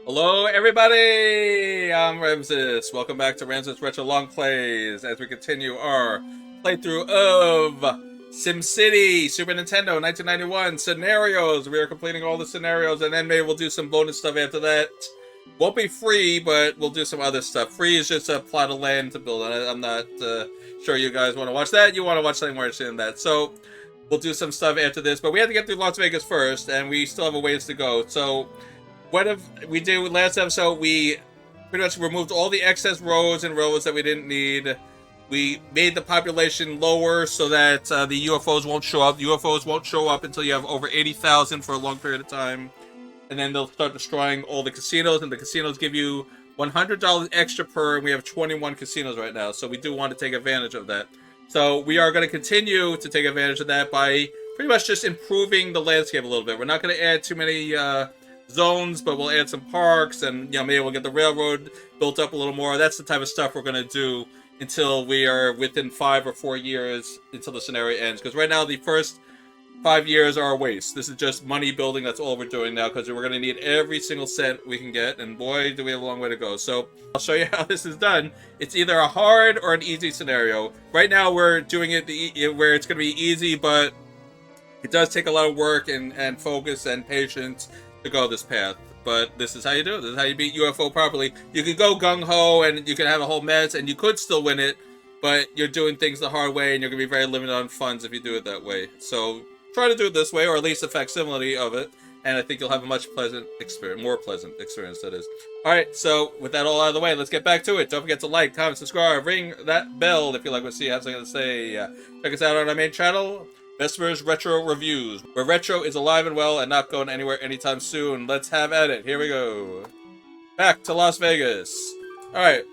Hello, everybody! I'm Ramsis. Welcome back to Ramsis Retro Longplays as we continue our playthrough of SimCity Super Nintendo 1991 scenarios. We are completing all the scenarios, and then maybe we'll do some bonus stuff after that. Won't be free, but we'll do some other stuff. Free is just a plot of land to build on. I'm not sure you guys want to watch that. You want to watch something more interesting than that. So we'll do some stuff after this, but we have to get through Las Vegas first, and we still have a ways to go. So what if we did last episode? We pretty much removed all the excess roads and roads that we didn't need. We made the population lower so that the UFOs won't show up. The UFOs won't show up until you have over 80,000 for a long period of time. And then they'll start destroying all the casinos, and the casinos give you $100 extra per, and we have 21 casinos right now. So we do want to take advantage of that. So we are going to continue to take advantage of that by pretty much just improving the landscape a little bit. We're not going to add too many zones, but we'll add some parks, and maybe we'll get the railroad built up a little more. That's the type of stuff we're going to do until we are within 5 or 4 years until the scenario ends. Because right now the first 5 years are a waste. This is just money building. That's all we're doing now, because we're going to need every single cent we can get, and boy, do we have a long way to go. So I'll show you how this is done. It's either a hard or an easy scenario. Right now we're doing it where it's going to be easy, but it does take a lot of work and focus and patience to go this path. But this is how you do it. This is how you beat UFO properly. You can go gung-ho and you can have a whole mess and you could still win it, but you're doing things the hard way and you're going to be very limited on funds if you do it that way. So try to do it this way, or at least a facsimile of it, and I think you'll have a much pleasant experience, more pleasant experience, that is. Alright, so with that all out of the way, let's get back to it. Don't forget to like, comment, subscribe, ring that bell if you like what you have something to say. Check us out on our main channel, Vespers Retro Reviews, where retro is alive and well and not going anywhere anytime soon. Let's have at it. Here we go. Back to Las Vegas. Alright.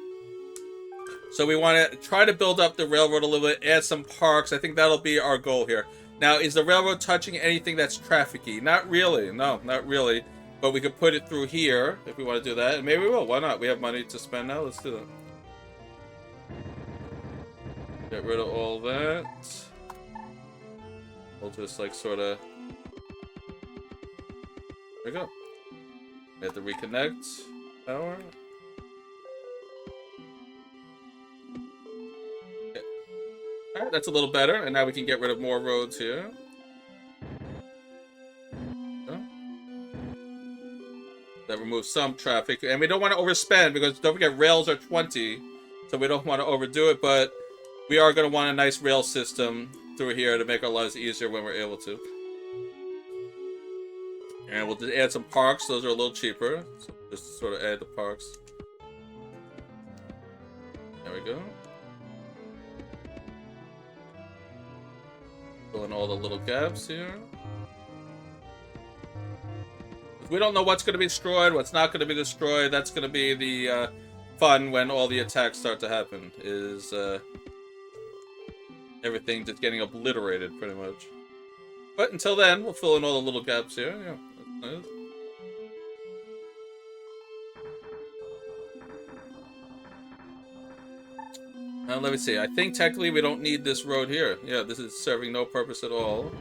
So we want to try to build up the railroad a little bit, add some parks. I think that'll be our goal here. Now, is the railroad touching anything that's traffic-y? Not really. No, not really. But we could put it through here if we want to do that. And maybe we will. Why not? We have money to spend now. Let's do that. Get rid of all that. We'll just like sort of. There we go. We have to reconnect power. Okay. Alright, that's a little better, and now we can get rid of more roads here. Okay. That removes some traffic, and we don't want to overspend because don't forget rails are 20, so we don't want to overdo it, but we are going to want a nice rail system through here to make our lives easier when we're able to. And we'll just add some parks. Those are a little cheaper. So just sort of add the parks. There we go. Fill in all the little gaps here. We don't know what's going to be destroyed, what's not going to be destroyed. That's going to be the fun when all the attacks start to happen. Is everything just getting obliterated, pretty much. But until then, we'll fill in all the little gaps here. Yeah, that's nice. Now, let me see. I think technically we don't need this road here. Yeah, this is serving no purpose at all.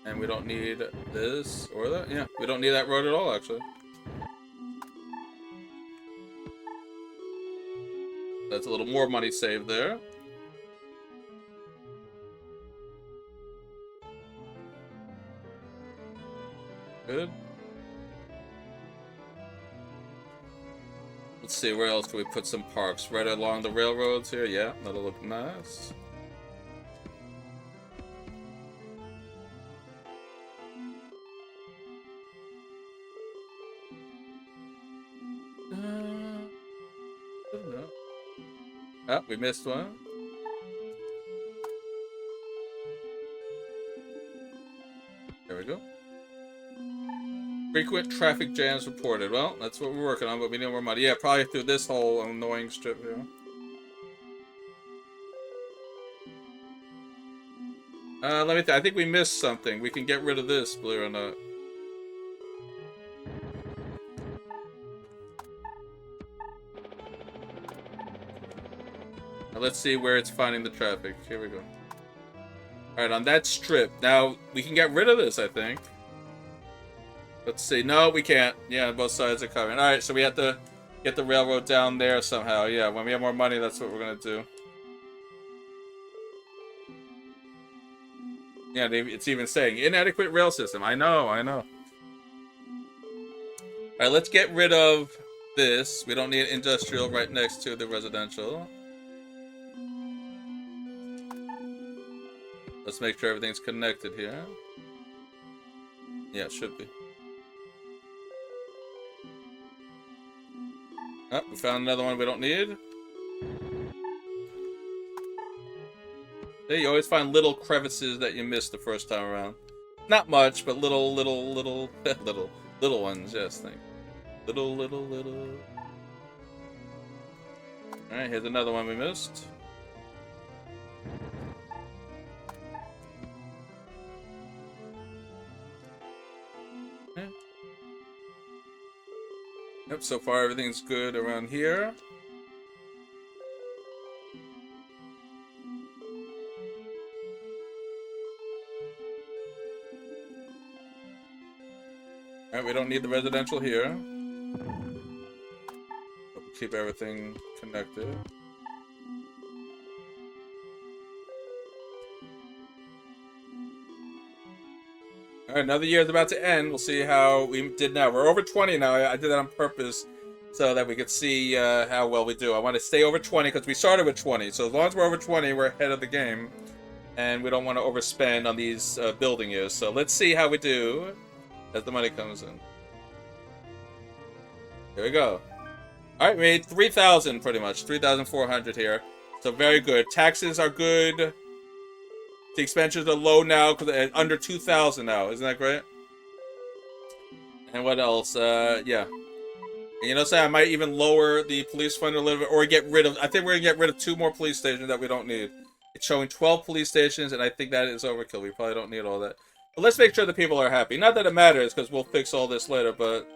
And we don't need this or that. Yeah, we don't need that road at all, actually. That's a little more money saved there. Good. Let's see, where else can we put some parks? Right along the railroads here? Yeah, that'll look nice. I don't know. Ah, we missed one. There we go. Frequent traffic jams reported. Well, that's what we're working on, but we need more money. Yeah, probably through this whole annoying strip here. Let me think. I think we missed something. We can get rid of this, believe it or not. Now let's see where it's finding the traffic. Here we go. Alright, on that strip. Now, we can get rid of this, I think. Let's see. No, we can't. Yeah, both sides are covering. Alright, so we have to get the railroad down there somehow. Yeah, when we have more money, that's what we're gonna do. Yeah, it's even saying inadequate rail system. I know, I know. Alright, let's get rid of this. We don't need industrial right next to the residential. Let's make sure everything's connected here. Yeah, it should be. Oh, we found another one we don't need. Hey, you always find little crevices that you missed the first time around. Not much, but little ones, yes, thank you. Little. Alright, here's another one we missed. Okay. Yep, so far everything's good around here. Alright, we don't need the residential here. But we'll keep everything connected. Alright, another year is about to end. We'll see how we did now. We're over 20 now. I did that on purpose so that we could see how well we do. I want to stay over 20 because we started with 20. So as long as we're over 20, we're ahead of the game. And we don't want to overspend on these building years. So let's see how we do as the money comes in. Here we go. Alright, we made 3,000 pretty much. 3,400 here. So very good. Taxes are good. The expenditures are low now because under 2,000 now. Isn't that great? And what else? Yeah. And you know, say I might even lower the police fund a little bit, or get rid of. I think we're gonna get rid of 2 more police stations that we don't need. It's showing 12 police stations, and I think that is overkill. We probably don't need all that. But let's make sure the people are happy. Not that it matters, because we'll fix all this later. But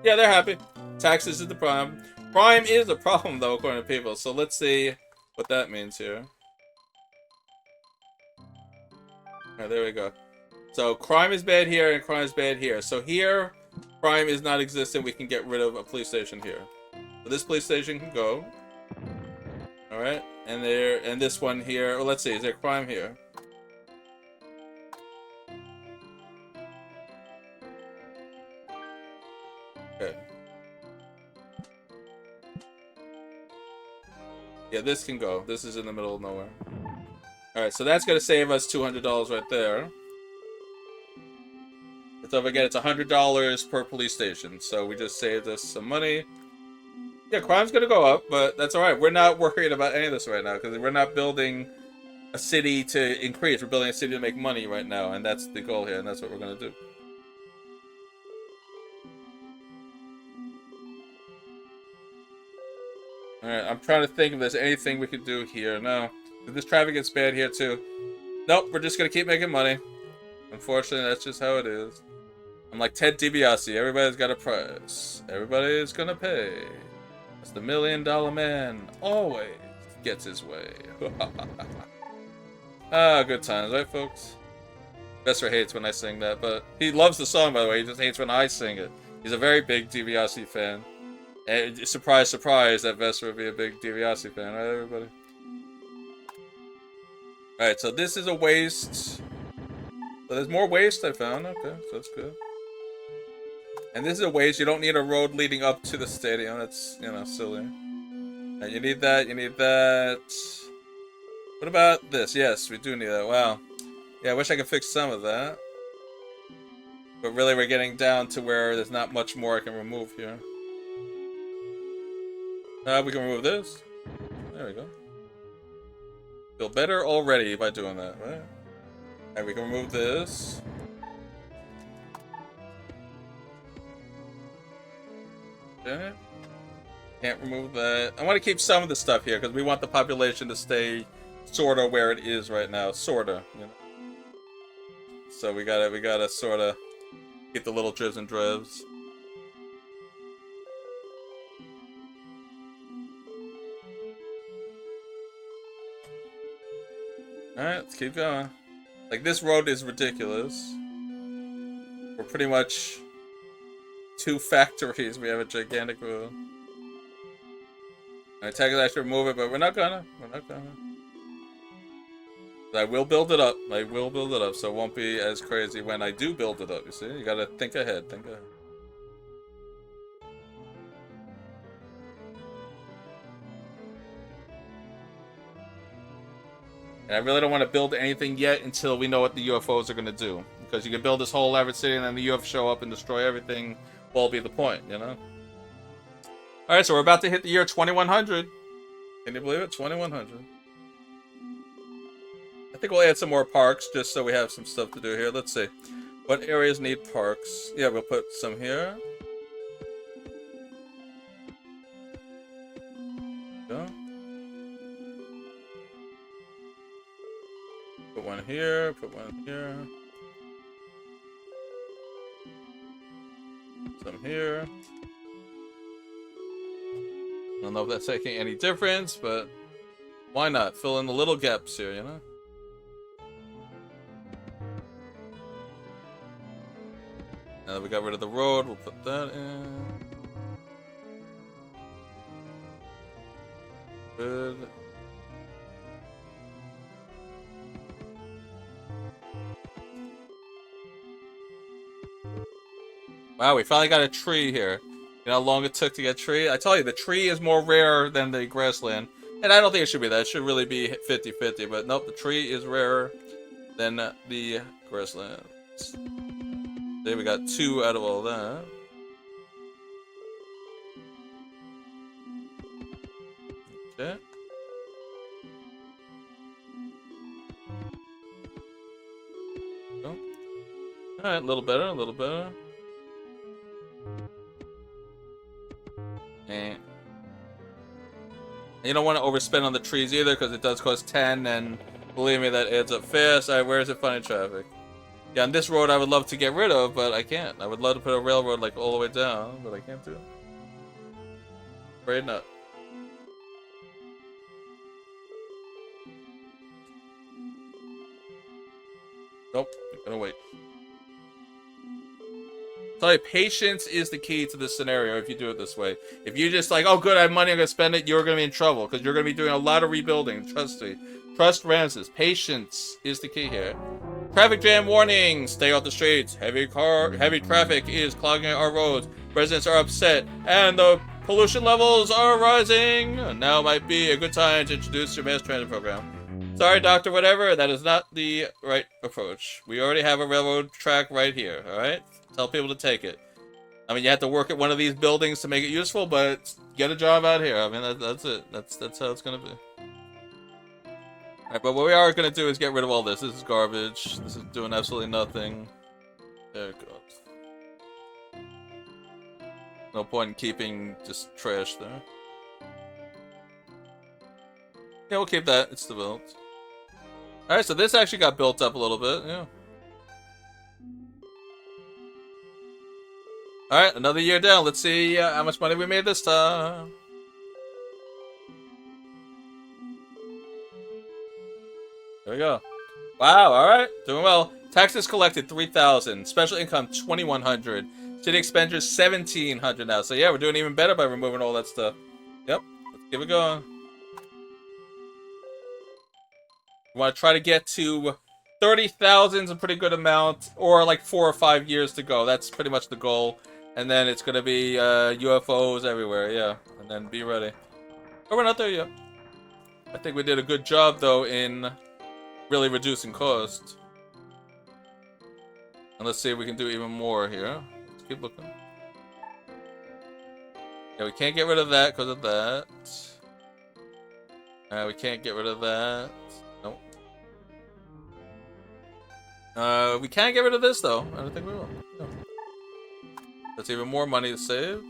yeah, they're happy. Taxes is the problem. Crime is the problem, though, according to people. So let's see what that means here. Alright, there we go. So crime is bad here and crime is bad here. So here, crime is not existent. We can get rid of a police station here. So this police station can go. Alright, and there, and this one here. Well, let's see, is there crime here? Okay. Yeah, this can go. This is in the middle of nowhere. Alright, so that's going to save us $200 right there. So again, it's $100 per police station. So we just saved us some money. Yeah, crime's going to go up, but that's alright. We're not worried about any of this right now, because we're not building a city to increase. We're building a city to make money right now, and that's the goal here, and that's what we're going to do. Alright, I'm trying to think if there's anything we could do here. No. If this traffic gets bad here, too. Nope, we're just going to keep making money. Unfortunately, that's just how it is. I'm like Ted DiBiase. Everybody's got a price. Everybody's going to pay. That's the $1 million man. Always gets his way. Ah, good times, right, folks? Besser hates when I sing that, but he loves the song, by the way. He just hates when I sing it. He's a very big DiBiase fan. And surprise, surprise, that Vesser would be a big DiBiase fan, right, everybody? Alright, so this is a waste. So there's more waste I found. Okay, so that's good. And this is a waste. You don't need a road leading up to the stadium. That's, you know, silly. And you need that. You need that. What about this? Yes, we do need that. Wow. Yeah, I wish I could fix some of that. But really, we're getting down to where there's not much more I can remove here. We can remove this. There we go. Feel better already by doing that, right? Alright, we can remove this. Okay. Can't remove that. I want to keep some of the stuff here because we want the population to stay sorta where it is right now. Sorta, you know. So we gotta sorta keep the little dribs and dribs. Alright, let's keep going. Like, this road is ridiculous. We're pretty much 2 factories. We have a gigantic road. Alright, technically I should remove it, but we're not gonna. We're not gonna. I will build it up. I will build it up, so it won't be as crazy when I do build it up, you see? You gotta think ahead, think ahead. And I really don't want to build anything yet until we know what the UFOs are going to do. Because you can build this whole elaborate city and then the UFOs show up and destroy everything. Will be the point, you know? Alright, so we're about to hit the year 2100. Can you believe it? 2100. I think we'll add some more parks just so we have some stuff to do here. Let's see. What areas need parks? Yeah, we'll put some here. Go. Put one here, put one here. Some here. I don't know if that's making any difference, but why not? Fill in the little gaps here, you know? Now that we got rid of the road, we'll put that in. Good. Wow, we finally got a tree here. You know how long it took to get a tree? I tell you, the tree is more rare than the grassland. And I don't think it should be that. It should really be 50-50. But nope, the tree is rarer than the grassland. There we got 2 out of all that. Okay. Oh. Alright, a little better, a little better. And you don't want to overspend on the trees either, because it does cost 10, and believe me, that adds up fast. Alright, where is it finding traffic? Yeah, on this road I would love to get rid of, but I can't. I would love to put a railroad like all the way down, but I can't do it. Afraid not. Nope, I'm gonna wait. Tell you, patience is the key to this scenario if you do it this way. If you just like, oh good, I have money, I'm gonna spend it, you're gonna be in trouble, because you're gonna be doing a lot of rebuilding. Trust me. Trust Ramsis. Patience is the key here. Traffic jam warning! Stay off the streets. Heavy traffic is clogging our roads. Residents are upset, and the pollution levels are rising. Now might be a good time to introduce your mass transit program. Sorry, doctor, whatever. That is not the right approach. We already have a railroad track right here, alright? Tell people to take it. I mean, you have to work at one of these buildings to make it useful, but get a job out here. I mean, that's it. That's how it's gonna be. Alright, but what we are gonna do is get rid of all this. This is garbage. This is doing absolutely nothing. There it goes. No point in keeping just trash there. Yeah, we'll keep that. It's developed. Alright, so this actually got built up a little bit, yeah. Alright, another year down. Let's see how much money we made this time. There we go. Wow, alright. Doing well. Taxes collected, 3,000. Special income, 2,100. City expenditures, 1,700 now. So yeah, we're doing even better by removing all that stuff. Yep. Let's keep it going. We want to try to get to 30,000 is a pretty good amount. Or like 4 or 5 years to go. That's pretty much the goal. And then it's going to be UFOs everywhere, yeah. And then be ready. But we're not there yet. I think we did a good job, though, in really reducing cost. And let's see if we can do even more here. Let's keep looking. Yeah, we can't get rid of that because of that. We can't get rid of that. Nope. We can't get rid of this, though. I don't think we will. No. That's even more money to save.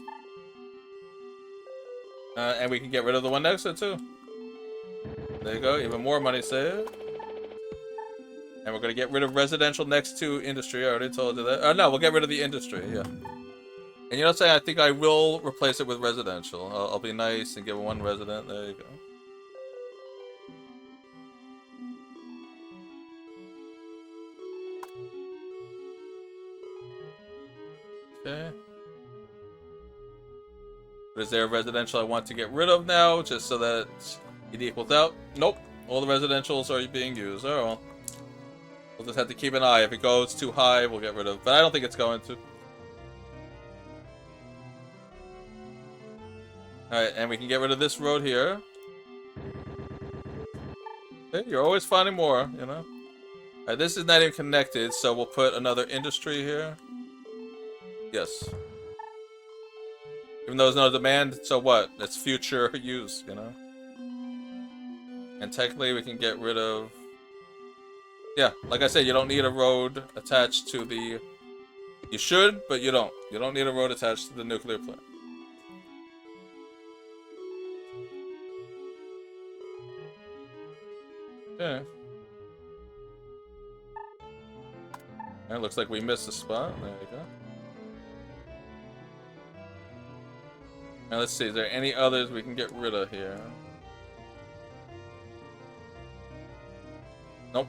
And we can get rid of the one next to it, too. There you go, even more money saved. And we're going to get rid of residential next to industry. I already told you that. No, we'll get rid of the industry, yeah. And you know what I'm saying? I think I will replace it with residential. I'll be nice and give it 1 resident. There you go. Okay. But is there a residential I want to get rid of now, just so that it equals out? Nope. All the residentials are being used. Oh well. We'll just have to keep an eye. If it goes too high, we'll get rid of it. But I don't think it's going to. Alright, and we can get rid of this road here. Okay, you're always finding more, you know? Alright, this is not even connected, so we'll put another industry here. Yes. Even though there's no demand, so what? It's future use, you know? And technically we can get rid of... Yeah, like I said, you don't need a road attached to the... You should, but you don't. You don't need a road attached to the nuclear plant. Okay. It looks like we missed a spot. There you go. Now let's see, is there any others we can get rid of here? Nope.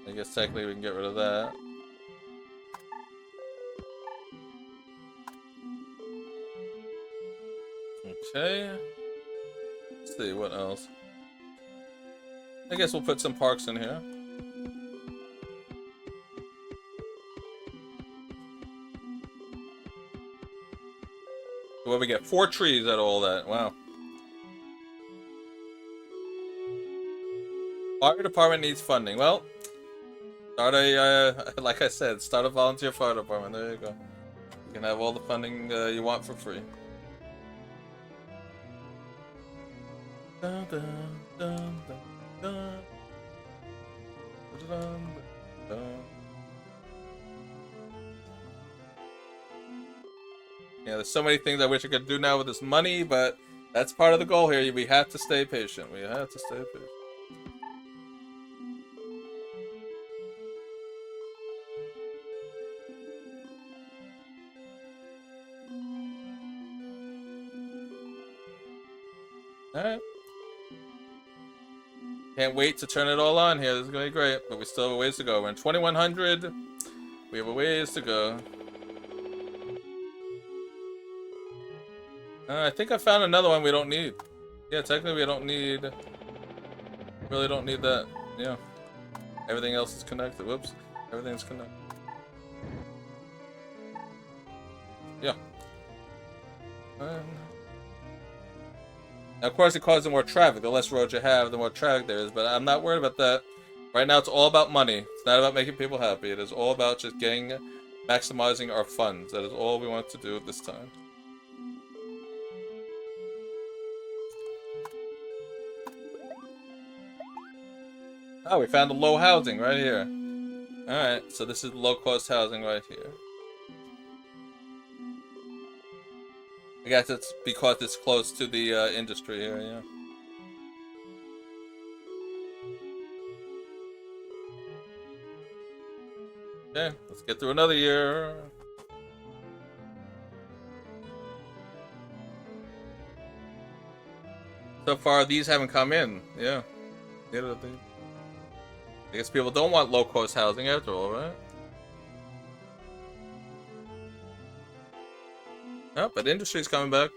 I guess technically we can get rid of that. Okay. Let's see, what else? I guess we'll put some parks in here. What we get? 4 trees out of all that. Wow. Fire department needs funding. Well, start a, like I said, start a volunteer fire department. There you go. You can have all the funding you want for free. Dun, dun, dun, dun, dun. Dun, dun, dun. Yeah, there's so many things I wish I could do now with this money, but that's part of the goal here. We have to stay patient. We have to stay patient. Alright. Can't wait to turn it all on here. This is going to be great, but we still have a ways to go. We're in 2100. We have a ways to go. I think I found another one we don't need. Yeah, technically we don't need... Really don't need that. Yeah. Everything else is connected. Whoops. Everything's connected. Yeah. Now, of course it causes more traffic. The less roads you have, the more traffic there is. But I'm not worried about that. Right now it's all about money. It's not about making people happy. It is all about just maximizing our funds. That is all we want to do at this time. Oh, we found the low housing right here. Alright, so this is low-cost housing right here. I guess it's because it's close to the industry here, yeah. Okay, let's get through another year. So far, these haven't come in, yeah. I guess people don't want low-cost housing after all, right? Oh, but industry's coming back.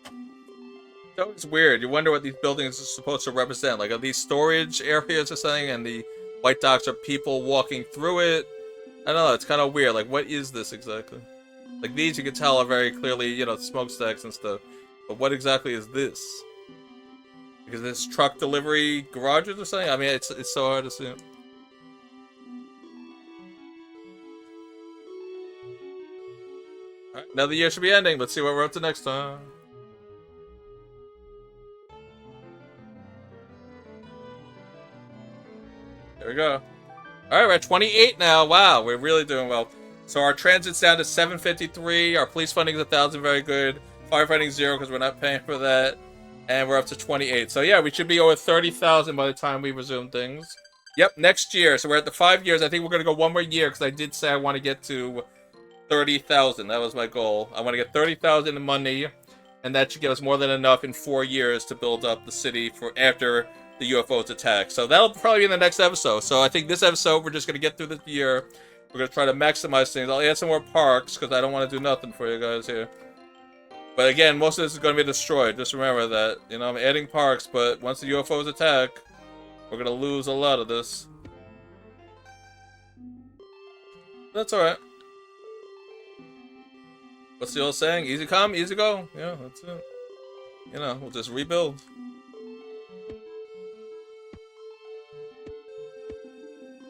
It's always weird. You wonder what these buildings are supposed to represent. Like, are these storage areas or something, and the white docks are people walking through it? I don't know, it's kind of weird. Like, what is this exactly? Like, these you can tell are very clearly, you know, smokestacks and stuff. But what exactly is this? Because this truck delivery garages or something? I mean, it's so hard to see. Alright, another year should be ending. Let's see what we're up to next time. There we go. Alright, we're at 28 now. Wow, we're really doing well. So our transit's down to 753. Our police funding is 1,000, very good. Firefighting 0 because we're not paying for that. And we're up to 28. So yeah, we should be over 30,000 by the time we resume things. Yep, next year. So we're at the 5 years. I think we're going to go one more year because I did say I want to get to 30,000. That was my goal. I want to get 30,000 in money. And that should give us more than enough in 4 years to build up the city for after the UFOs attack. So that'll probably be in the next episode. So I think this episode, we're just going to get through this year. We're going to try to maximize things. I'll add some more parks because I don't want to do nothing for you guys here. But again, most of this is going to be destroyed. Just remember that. You know, I'm adding parks, but once the UFOs attack, we're going to lose a lot of this. That's alright. What's the old saying? Easy come, easy go. Yeah, that's it. You know, we'll just rebuild.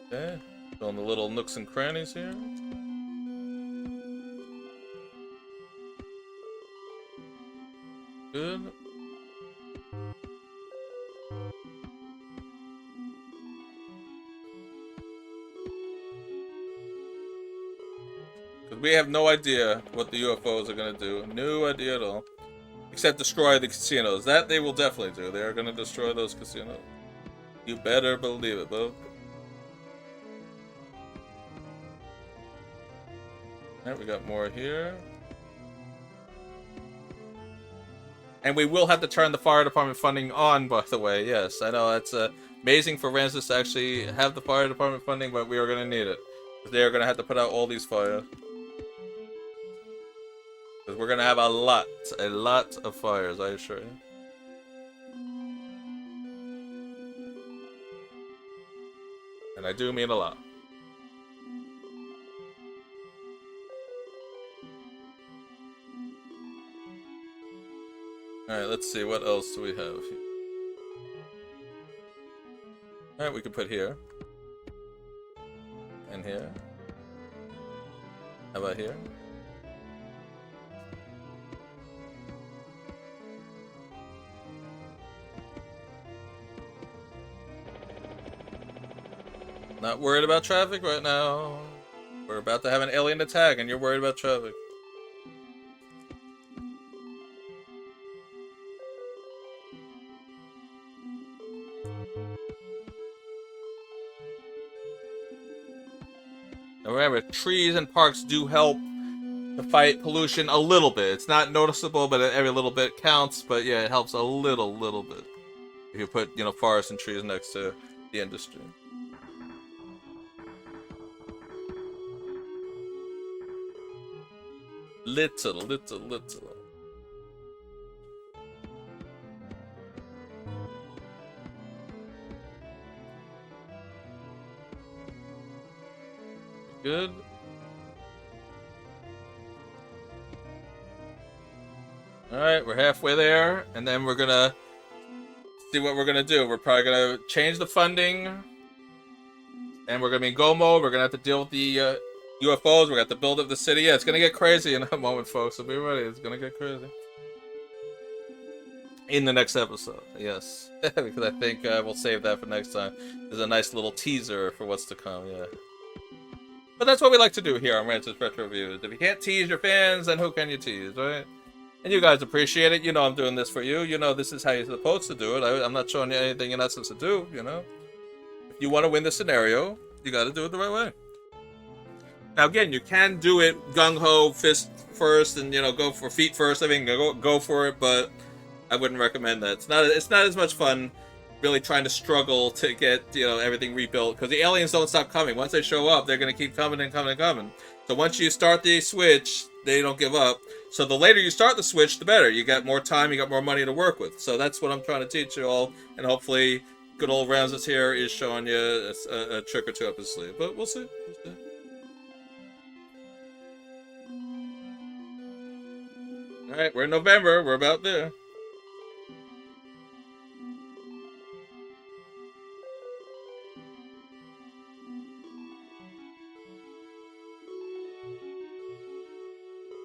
Okay. Filling the little nooks and crannies here. Good. Because we have no idea what the UFOs are going to do. No idea at all. Except destroy the casinos. That they will definitely do. They are going to destroy those casinos. You better believe it, bub. Alright, we got more here. And we will have to turn the fire department funding on, by the way. Yes, I know that's amazing for Ramsis to actually have the fire department funding, but we are going to need it. They are going to have to put out all these fires. Because we're going to have a lot of fires, I assure you. And I do mean a lot. Alright, let's see, what else do we have here? Alright, we can put here. And here. How about here? Not worried about traffic right now. We're about to have an alien attack and you're worried about traffic. Now remember, trees and parks do help to fight pollution a little bit. It's not noticeable, but every little bit counts. But yeah, it helps a little bit. If you put, you know, forests and trees next to the industry. Little. Good. Alright, we're halfway there, and then we're gonna see what we're gonna do. We're probably gonna change the funding, and we're gonna be in go mode. We're gonna have to deal with the UFOs. We're gonna have to build up the city. Yeah, it's gonna get crazy in a moment, folks, so be ready. It's gonna get crazy. In the next episode, yes. Because I think we'll save that for next time. There's a nice little teaser for what's to come, yeah. But that's what we like to do here on Ramsis Retro Reviews. If you can't tease your fans, then who can you tease, right? And you guys appreciate it. You know I'm doing this for you. You know this is how you're supposed to do it. I'm not showing you anything you're not supposed to do, you know? If you want to win the scenario, you got to do it the right way. Now, again, you can do it gung-ho, fist first, and, you know, go for feet first. I mean, go for it, but I wouldn't recommend that. It's not as much fun really trying to struggle to get, you know, everything rebuilt, because the aliens don't stop coming. Once they show up, they're going to keep coming and coming and coming. So once you start the switch, they don't give up. So the later you start the switch, the better. You got more time, you got more money to work with. So that's what I'm trying to teach you all, and hopefully good old Ramsis here is showing you a trick or two up his sleeve. But we'll see. Alright, we're in November. We're about there.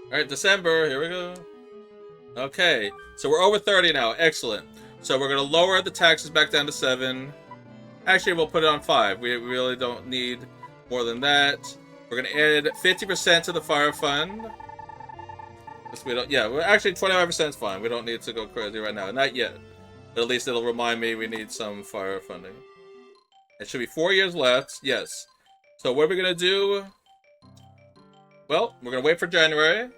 Alright, December, here we go. Okay, so we're over 30 now, excellent. So we're going to lower the taxes back down to 7. Actually, we'll put it on 5. We really don't need more than that. We're going to add 50% to the fire fund. We don't, yeah, we're actually 25% is fine. We don't need to go crazy right now. Not yet. But at least it'll remind me we need some fire funding. It should be 4 years left, yes. So what are we going to do? Well, we're going to wait for January.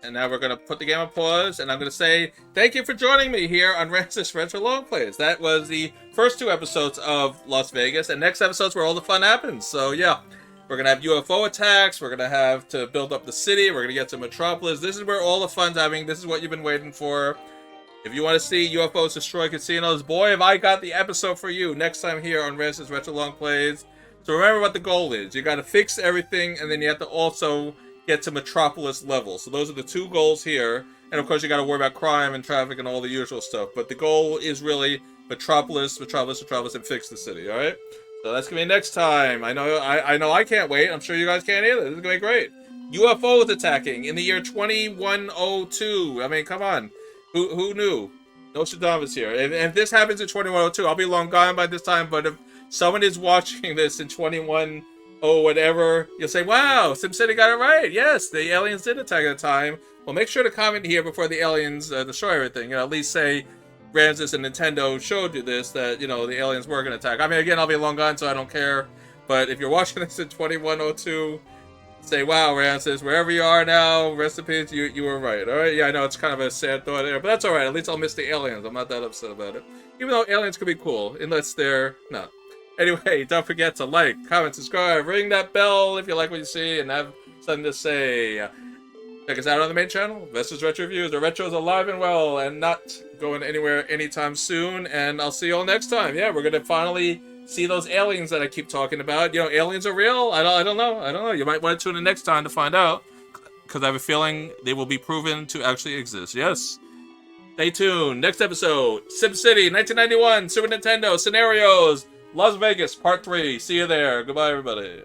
And now we're going to put the game on pause, and I'm going to say thank you for joining me here on Ramsis Retro Longplays. That was the first 2 episodes of Las Vegas, and next episode's where all the fun happens. So yeah, we're going to have UFO attacks, we're going to have to build up the city, we're going to get to Metropolis. This is where all the fun's happening, this is what you've been waiting for. If you want to see UFOs destroy casinos, boy, have I got the episode for you next time here on Ramsis Retro Longplays. So remember what the goal is. You got to fix everything, and then you have to also get to Metropolis level. So those are the 2 goals here. And of course, you got to worry about crime and traffic and all the usual stuff. But the goal is really Metropolis, and fix the city. All right. So that's gonna be next time. I know I can't wait. I'm sure you guys can't either. This is gonna be great. UFOs attacking in the year 2102. I mean, come on. Who knew? Nostradamus here. If this happens in 2102, I'll be long gone by this time. But if someone is watching this in 21 or whatever, you'll say, wow, SimCity got it right. Yes, the aliens did attack at the time. Well, make sure to comment here before the aliens destroy everything. You know, at least say Ramsis and Nintendo showed you this, that, you know, the aliens were going to attack. I mean, again, I'll be long gone, so I don't care. But if you're watching this in 2102, say, wow, Ramsis, wherever you are now, rest in peace, you were right. All right? Yeah, I know it's kind of a sad thought there, but that's all right. At least I'll miss the aliens. I'm not that upset about it. Even though aliens could be cool, unless they're not. Anyway, don't forget to like, comment, subscribe, ring that bell if you like what you see and have something to say. Check us out on the main channel, Vestas Retro Reviews. The Retro's alive and well and not going anywhere anytime soon. And I'll see you all next time. Yeah, we're going to finally see those aliens that I keep talking about. You know, aliens are real? I don't know. You might want to tune in next time to find out, because I have a feeling they will be proven to actually exist. Yes. Stay tuned. Next episode, SimCity 1991, Super Nintendo, Scenarios, Las Vegas, Part 3. See you there. Goodbye, everybody.